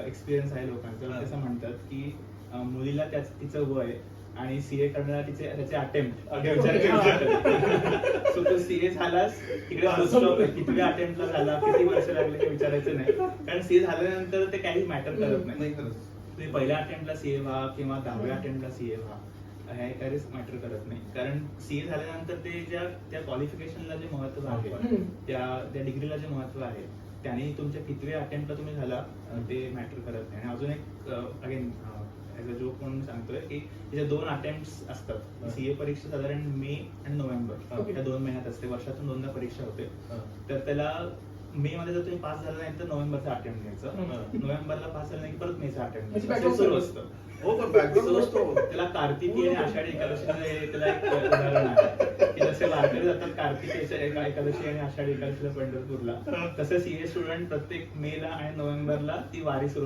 Experience आहे लोकांचा, असं म्हणतात की मुलीला तिचं वय आणि सीए करणारा त्याचे अटेम्प्ट सो तू सीए झालास तिकडे किती अटेम्प्टला झाला, किती वर्ष लागले ते विचारायचं नाही, कारण सीए झाल्यानंतर ते काही मॅटर करत नाही. तुम्ही पहिल्या अटेम्प्टला सीए व्हा किंवा 10व्या अटेम्प्टला सीए व्हा, हे काहीच मॅटर करत नाही, कारण सीए झाल्यानंतर ते त्या क्वालिफिकेशनला जे महत्व आहे, त्या डिग्रीला जे महत्व आहे, त्याने तुमच्या कितव्या अटेम्प्टला तुम्ही झाला ते मॅटर करत नाही. आणि अजून एक अगेन ऍज अ जोक म्हणून सांगतोय की त्याच्या 2 अटेम्प्ट असतात. सीए परीक्षा साधारण मे आणि नोव्हेंबर या 2 महिन्यात असते, वर्षातून 2दा परीक्षा होते. तर त्याला मे मध्ये जर तुम्ही पास झाला नाही तर नोव्हेंबरचा अटेम्प्ट घ्यायचं, नोव्हेंबरला पास झाला नाही की परत मेचा अटेम्प्ट घ्यायचं सुरू असतं. त्याला कार्तिकी आणि आषाढी एकादशीला त्याला एक उदाहरण आहे की जसे वारकरी जातात कार्तिकेच्या एकादशी आणि आषाढी एकादशीला पंढरपूरला, तसे सीए स्टुडंट प्रत्येक मेला आणि नोव्हेंबरला ती वारी सुरू